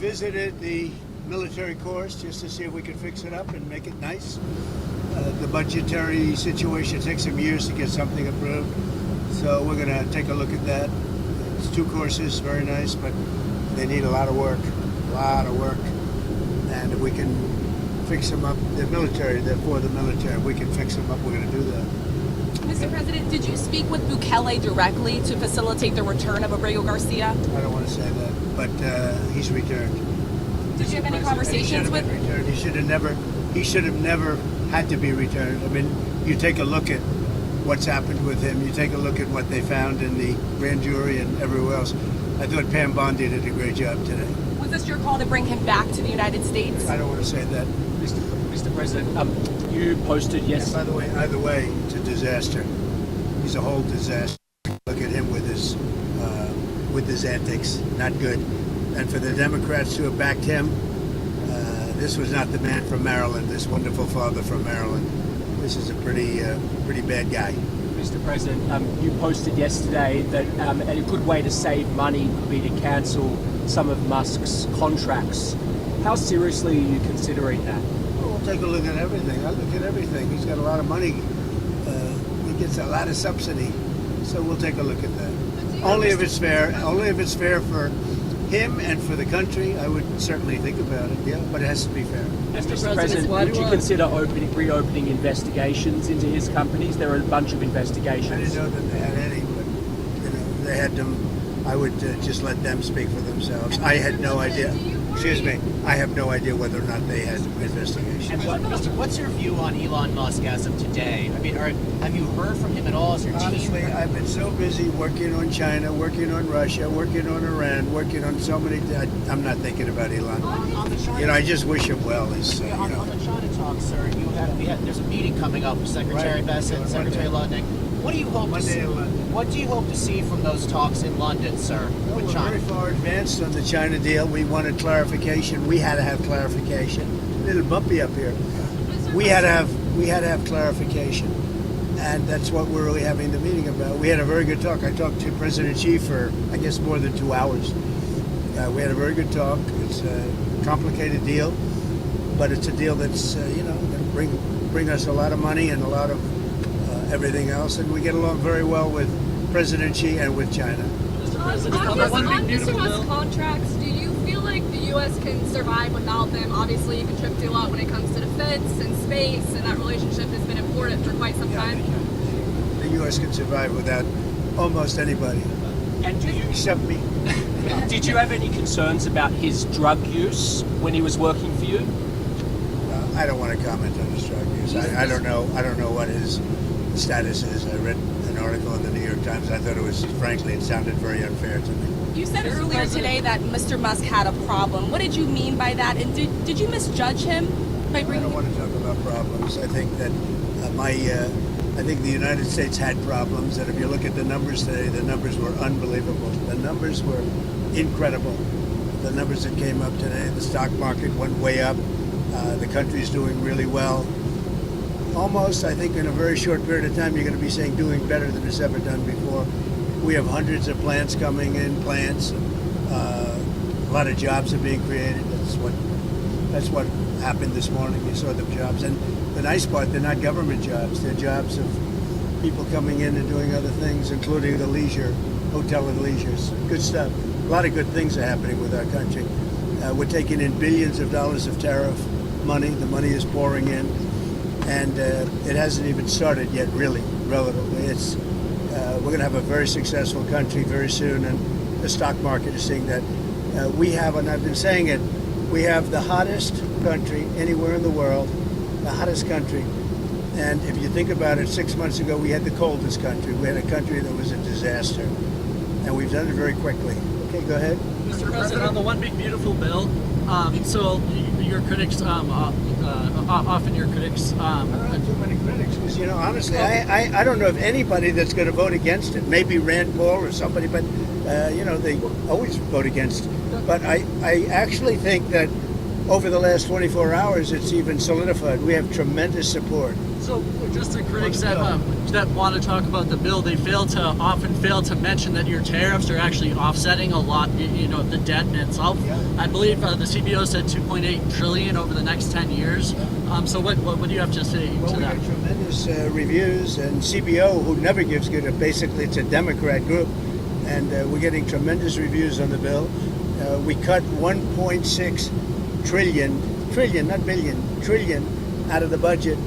visited the military course just to see if we could fix it up and make it nice. The budgetary situation takes some years to get something approved, so we're going to take a look at that. It's 2 courses, very nice, but they need a lot of work. And if we can fix them up, they're for the military. If we can fix them up, we're going to do that. Mr. President, did you speak with Bukele directly to facilitate the return of Abrego Garcia? I don't want to say that, but he's returned. Did you have any conversations with him? He should have never had to be returned. I mean, you take a look at what's happened with him. You take a look at what they found in the grand jury and everywhere else. I thought Pam Bondi did a great job today. Was this your call to bring him back to the United States? I don't want to say that. Mr. President, you posted yesterday. By the way, either way, it's a disaster. He's a whole disaster. Look at him with his antics. Not good. And for the Democrats to have backed him, this was not the man from Maryland. This wonderful father from Maryland. This is a pretty bad guy. Mr. President, you posted yesterday that a good way to save money would be to cancel some of Musk's contracts. How seriously are you considering that? Well, we'll take a look at everything. I look at everything. He's got a lot of money. He gets a lot of subsidy. So we'll take a look at that. Only if it's fair. Only if it's fair for him and for the country, I would certainly think about it. Yeah, but it has to be fair. Mr. President, would you consider reopening investigations into his companies? There are a bunch of investigations. I didn't know that they had any, but they had them. I would just let them speak for themselves. I had no idea. Excuse me. I have no idea whether or not they had investigations. What's your view on Elon Musk as of today? I mean, have you heard from him at all? As your Honestly, team? I've been so busy working on China, working on Russia, working on Iran, working on so many. I'm not thinking about Elon. I just wish him well. On the China talk, sir, there's a meeting coming up with Secretary Bessent and Secretary Ludnick. What do you hope to see? What do you hope to see from those talks in London, sir, with we're China? very far advanced on the China deal. We wanted clarification. We had to have clarification. A little bumpy up here. We had to have clarification, and that's what we're really having the meeting about. We had a very good talk. I talked to President Xi for, I guess, more than 2 hours. We had a very good talk. It's a complicated deal, but it's a deal that's going to bring us a lot of money and a lot of everything else, and we get along very well with President Xi and with China. On Mr. Musk's contracts, do you feel like the U.S. can survive without them? Obviously, you contribute a lot when it comes to defense and space, and that relationship has been important for quite some time. The U.S. can survive without almost anybody. And except me. Did you have any concerns about his drug use when he was working for you? I don't want to comment on his drug use. I don't know what his status is. I read an article in the New York Times. I thought it sounded very unfair to me. You said earlier today that Mr. Musk had a problem. What did you mean by that? And did you misjudge him by bringing? I don't want to talk about problems. I think that I think the United States had problems, and if you look at the numbers today, the numbers were unbelievable. The numbers were incredible. The numbers that came up today, the stock market went way up. The country's doing really well. Almost, I think, in a very short period of time, you're going to be saying doing better than it's ever done before. We have hundreds of plants coming in, a lot of jobs are being created. That's what happened this morning. You saw the jobs. And the nice part, they're not government jobs. They're jobs of people coming in and doing other things, including the leisure, hotel and leisures. Good stuff. A lot of good things are happening with our country. We're taking in billions of dollars of tariff money. The money is pouring in. And it hasn't even started yet, really, relatively. We're going to have a very successful country very soon, and the stock market is seeing that. We have, and I've been saying it, we have the hottest country anywhere in the world, the hottest country. And if you think about it, 6 months ago, we had the coldest country. We had a country that was a disaster. And we've done it very quickly. Okay, go ahead. Mr. President, on the One Big Beautiful Bill, so your critics, often your critics... I don't have too many critics, because, honestly, I don't know of anybody that's going to vote against it. Maybe Rand Paul or somebody, but, they always vote against it. But I actually think that over the last 24 hours, it's even solidified. We have tremendous support. So just the critics that want to talk about the bill, they often fail to mention that your tariffs are actually offsetting a lot, the debt in itself. Yeah. I believe the CBO said 2.8 trillion over the next 10 years. So what do you have to say Well, to we that? got tremendous reviews, and CBO, who never gives good, basically it's a Democrat group, and we're getting tremendous reviews on the bill. We cut 1.6 trillion, not billion, trillion out of the budget,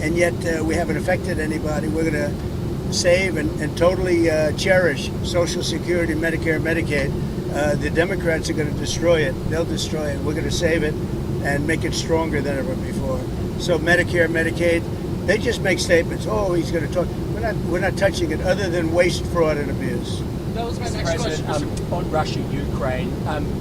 and yet we haven't affected anybody. We're going to save and totally cherish Social Security, Medicare, Medicaid. The Democrats are going to destroy it. They'll destroy it. We're going to save it and make it stronger than ever before. So Medicare, Medicaid, they just make statements. Oh, he's going to talk. We're not touching it, other than waste, fraud, and abuse. That was my Mr. next question. President, on Russia-Ukraine,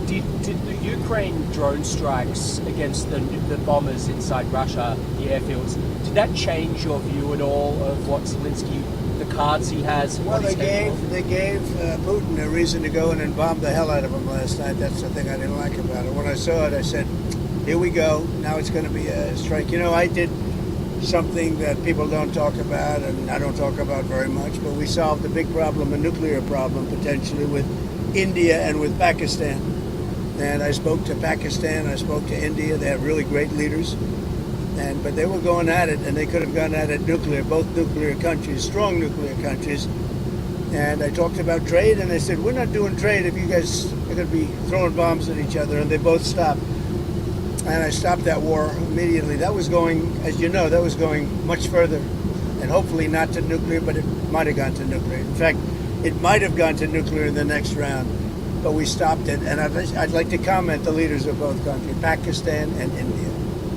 did the Ukraine drone strikes against the bombers inside Russia, the airfields, did that change your view at all of what Zelensky, the cards he has? Well, what he's capable of? they gave Putin a reason to go in and bomb the hell out of him last night. That's the thing I didn't like about it. When I saw it, I said, here we go. Now it's going to be a strike. I did something that people don't talk about, and I don't talk about very much, but we solved a big problem, a nuclear problem, potentially, with India and with Pakistan. And I spoke to Pakistan, I spoke to India. They have really great leaders. But they were going at it, and they could have gone at it nuclear, both nuclear countries, strong nuclear countries. And I talked about trade, and I said, we're not doing trade if you guys are going to be throwing bombs at each other. And they both stopped. And I stopped that war immediately. That was going, as you know, that was going much further. And hopefully not to nuclear, but it might have gone to nuclear. In fact, it might have gone to nuclear in the next round. But we stopped it. And I'd like to comment the leaders of both countries, Pakistan and India.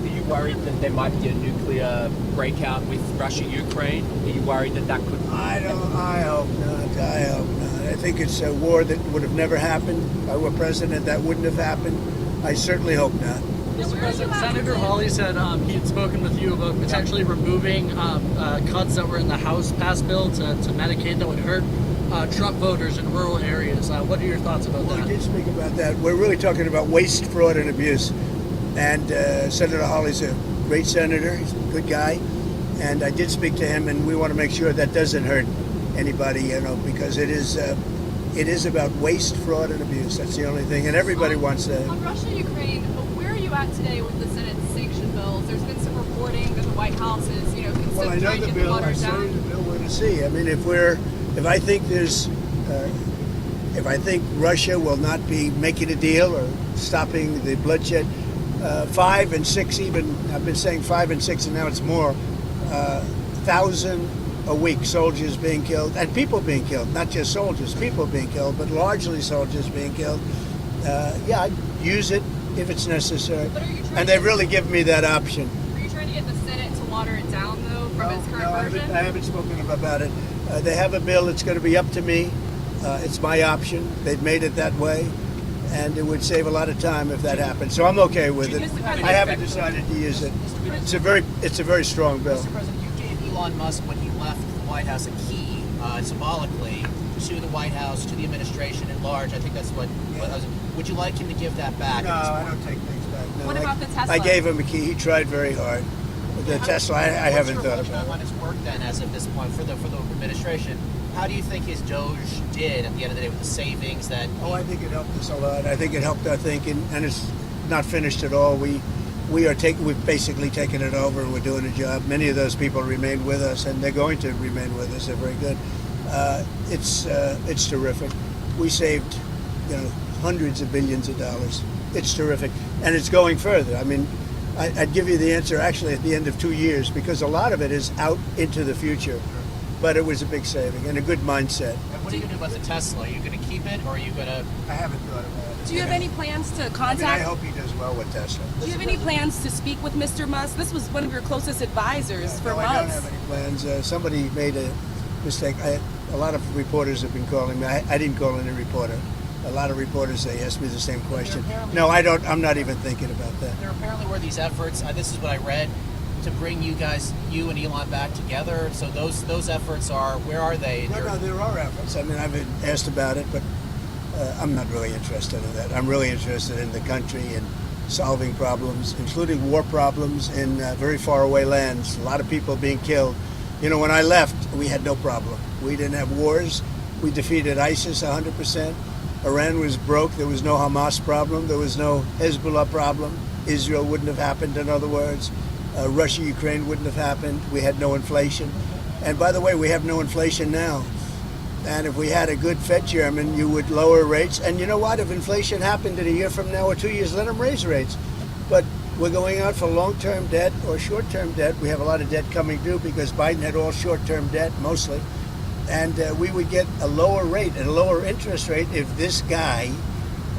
Are you worried that there might be a nuclear breakout with Russia-Ukraine? Are you worried that could... I hope not. I hope not. I think it's a war that would have never happened. If I were president, that wouldn't have happened. I certainly hope not. Mr. President, Senator Hawley said he had spoken with you about potentially removing cuts that were in the House passed bill to Medicaid that would hurt Trump voters in rural areas. What are your thoughts about Well, that? we did speak about that. We're really talking about waste, fraud, and abuse. And Senator Hawley's a great senator. He's a good guy. And I did speak to him, and we want to make sure that doesn't hurt anybody, because it is about waste, fraud, and abuse. That's the only thing. And everybody wants that. On Russia-Ukraine, where are you at today with the Senate sanction bills? There's been some reporting that the White House is, Well, I considering know trying the to get the bill. I watered saw down. the bill. We're going to see. I mean, if I think if I think Russia will not be making a deal or stopping the bloodshed, 5 and 6 even. I've been saying 5 and 6, and now it's more. 1,000 a week soldiers being killed, and people being killed. Not just soldiers, people being killed, but largely soldiers being killed. I'd use it if it's necessary. But are you trying And to they've really given me that option. Are you trying to get the Senate to water it down, though, from its current version? I haven't spoken about it. They have a bill. It's going to be up to me. It's my option. They've made it that way, and it would save a lot of time if that happened. So I'm okay with it. I haven't decided to use it. It's a very strong bill. Mr. President, you gave Elon Musk, when he left the White House, a key, symbolically, to the White House, to the administration at large. I think that's what would you like him to give that back? No, I don't take things back. No, What about the Tesla? I gave him a key. He tried very hard. The Tesla, I haven't thought What's your about reflection on it. his work then, as of this point, for the administration? How do you think his DOGE did at the end of the day with the savings that? Oh, I think it helped us a lot. I think it helped our thinking, and it's not finished at all. We've basically taken it over, and we're doing a job. Many of those people remain with us, and they're going to remain with us. They're very good. It's terrific. We saved, hundreds of billions of dollars. It's terrific, and it's going further. I mean, I'd give you the answer actually at the end of 2 years, because a lot of it is out into the future. But it was a big saving and a good mindset. And what are you going to do about the Tesla? Are you going to keep it, or are you going to? I haven't thought about it. Do you have any plans to I contact? hope he does well with Tesla. Do you have any plans to speak with Mr. Musk? This was one of your closest advisors for No, I don't months. have any plans. Somebody made a mistake. A lot of reporters have been calling me. I didn't call any reporter. A lot of reporters, they asked me the same question. No, I don't. I'm not even thinking about that. There apparently were these efforts. This is what I read, to bring you and Elon back together. So those efforts where are they? No, there are efforts. I mean, I've been asked about it, but I'm not really interested in that. I'm really interested in the country and solving problems, including war problems in very far away lands. A lot of people being killed. You know, when I left, we had no problem. We didn't have wars. We defeated ISIS 100%. Iran was broke. There was no Hamas problem. There was no Hezbollah problem. Israel wouldn't have happened, in other words. Russia, Ukraine wouldn't have happened. We had no inflation. And by the way, we have no inflation now. And if we had a good Fed chairman, you would lower rates. And you know what? If inflation happened in a year from now or 2 years, let them raise rates. But we're going out for long-term debt or short-term debt. We have a lot of debt coming due because Biden had all short-term debt, mostly. And we would get a lower rate and a lower interest rate if this guy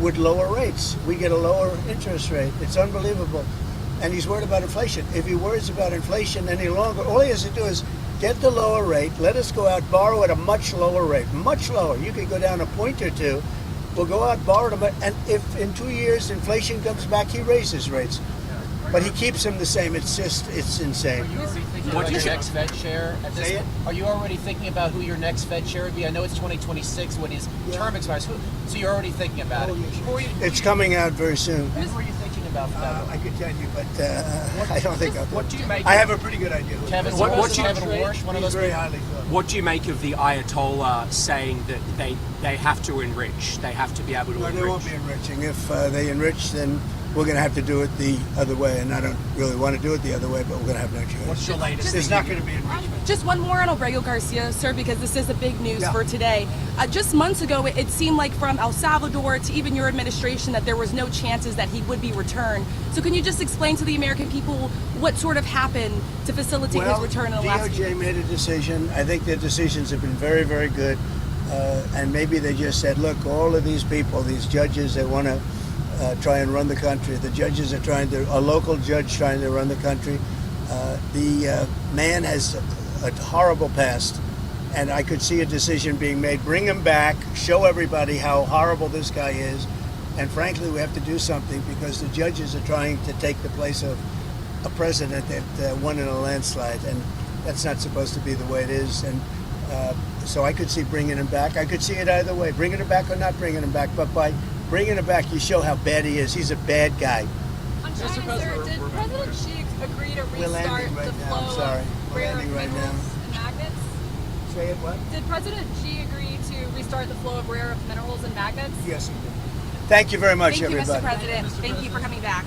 would lower rates. We get a lower interest rate. It's unbelievable. And he's worried about inflation. If he worries about inflation any longer, all he has to do is get the lower rate, let us go out, borrow at a much lower rate, much lower. You could go down a point or two. We'll go out, borrow them, and if in 2 years inflation comes back, he raises rates. But he keeps them the same. It's insane. Are you already thinking about your next Fed chair? Are you already thinking about who your next Fed chair would be? I know it's 2026 when his term expires. So you're already thinking about it. It's coming out very soon. Who are you thinking about for that? I could tell you, but I don't think I'll do What do you make? I have a pretty good idea. Kevin, What Warsh, do you- Kevin Warsh, one of He's those very people? highly thought. What do you make of the Ayatollah saying that they have to enrich? They have to be able to No, enrich. they won't be enriching. If they enrich, then we're going to have to do it the other way. And I don't really want to do it the other way, but we're going to have no choice. What's your latest? There's not going to be enrichment. Just one more on Abrego Garcia, sir, because this is the big news for today. Just months ago, it seemed like from El Salvador to even your administration that there was no chances that he would be returned. So can you just explain to the American people what sort of happened to facilitate his return in the last few DOJ made a decision. I think their decisions have been very, very good. And maybe they just said, look, all of these people, these judges, they want to try and run the country. The judges are a local judge trying to run the country. The man has a horrible past, and I could see a decision being made. Bring him back, show everybody how horrible this guy is, and frankly, we have to do something because the judges are trying to take the place of a president that won in a landslide, and that's not supposed to be the way it is. And so I could see bringing him back. I could see it either way, bringing him back or not bringing him back. But by bringing him back, you show how bad he is. He's a bad guy. On China, sir, did President Xi agree to We're restart landing right the now. flow I'm sorry. of We're rare landing right minerals now. and magnets? Say it what? Did President Xi agree to restart the flow of rare earth minerals and magnets? Yes, he did. Thank you very much, Thank you, everybody. Mr. President. Thank you for coming back.